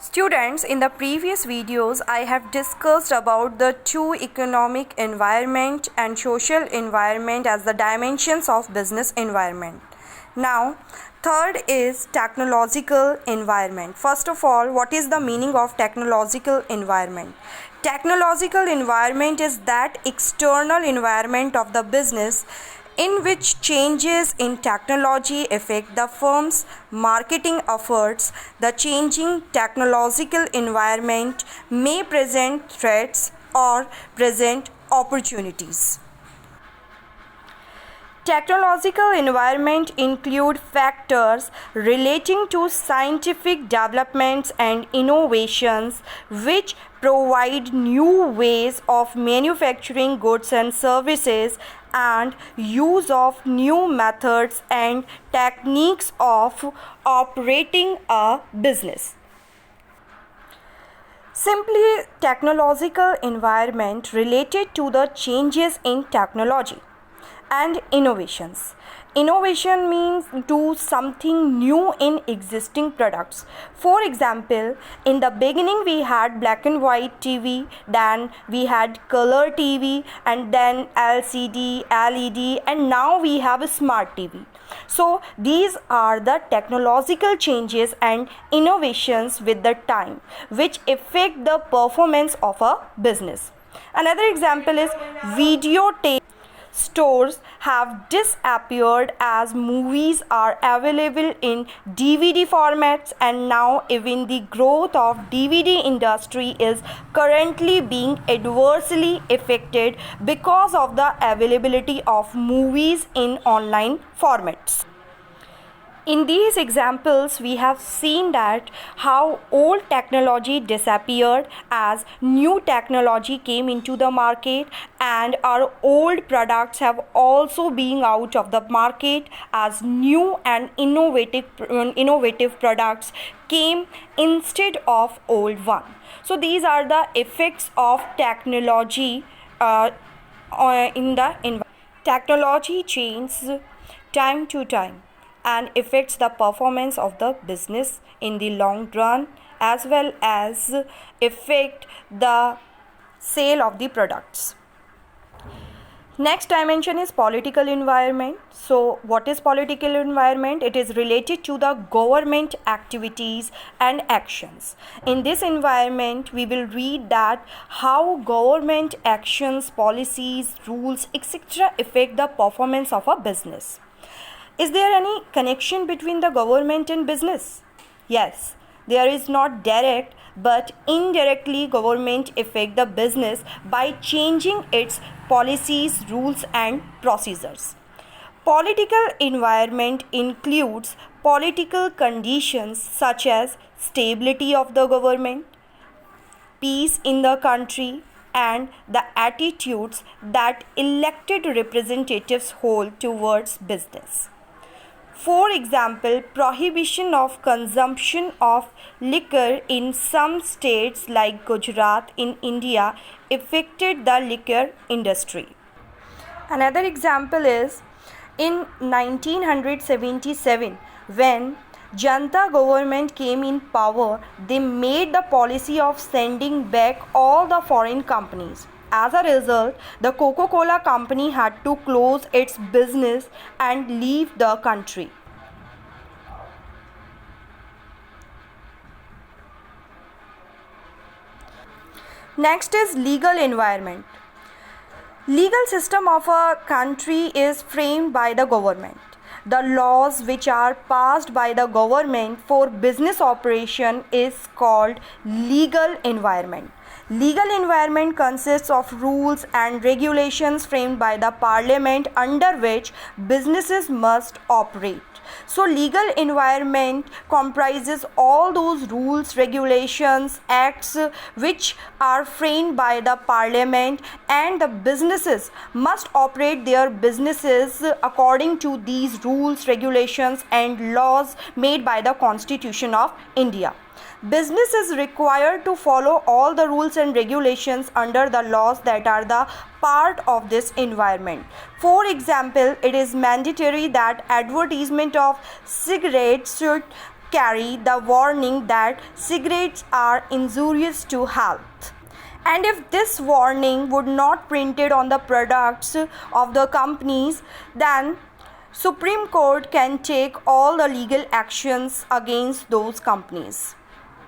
Students, in the previous videos, I have discussed about the two economic environment and social environment as the dimensions of business environment. Now, third is technological environment. First of all, what is the meaning of technological environment? Technological environment is that external environment of the business in which changes in technology affect the firm's marketing efforts. The changing technological environment may present threats or present opportunities. Technological environment include factors relating to scientific developments and innovations which provide new ways of manufacturing goods and services and use of new methods and techniques of operating a business. Simply, technological environment related to the changes in technology and innovations. Innovation means do something new in existing products. For example, in the beginning we had black and white TV, then we had color TV, and then LCD, LED, and now we have a smart TV. So these are the technological changes and innovations with the time which affect the performance of a business. Another example is videotape stores have disappeared as movies are available in DVD formats, and now even the growth of DVD industry is currently being adversely affected because of the availability of movies in online formats. In these examples, we have seen that how old technology disappeared as new technology came into the market, and our old products have also been out of the market as new and innovative products came instead of old one. So these are the effects of technology in the environment. Technology changes time to time and affects the performance of the business in the long run, as well as affect the sale of the products. Next dimension is political environment. So what is political environment? It is related to the government activities and actions. In this environment, we will read that how government actions, policies, rules, etc. affect the performance of a business. Is there any connection between the government and business? Yes, there is not direct, but indirectly government affect the business by changing its policies, rules and procedures. Political environment includes political conditions such as stability of the government, peace in the country, and the attitudes that elected representatives hold towards business. For example, prohibition of consumption of liquor in some states like Gujarat in India affected the liquor industry. Another example is in 1977, when Janta government came in power, they made the policy of sending back all the foreign companies. As a result, the Coca-Cola company had to close its business and leave the country. Next is legal environment. Legal system of a country is framed by the government. The laws which are passed by the government for business operation is called legal environment. Legal environment consists of rules and regulations framed by the parliament under which businesses must operate. So legal environment comprises all those rules, regulations, acts which are framed by the parliament, and the businesses must operate their businesses according to these rules, regulations and laws made by the Constitution of India. Business is required to follow all the rules and regulations under the laws that are the part of this environment. For example, it is mandatory that advertisement of cigarettes should carry the warning that cigarettes are injurious to health. And if this warning would not printed on the products of the companies, then Supreme Court can take all the legal actions against those companies.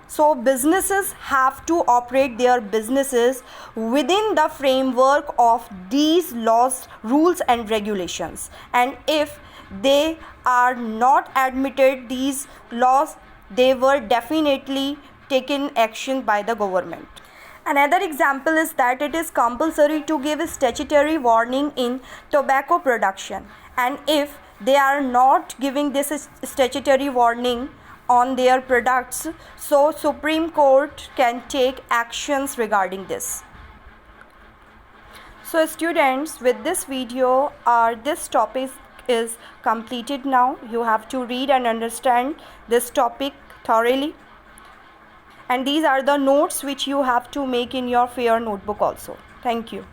So businesses have to operate their businesses within the framework of these laws, rules and regulations. And if they are not admitted these laws, they were definitely taken action by the government. Another example is that it is compulsory to give a statutory warning in tobacco production, and if they are not giving this statutory warning on their products, so Supreme Court can take actions regarding this. So students, with this video, this topic is completed now. You have to read and understand this topic thoroughly. And these are the notes which you have to make in your fair notebook also. Thank you.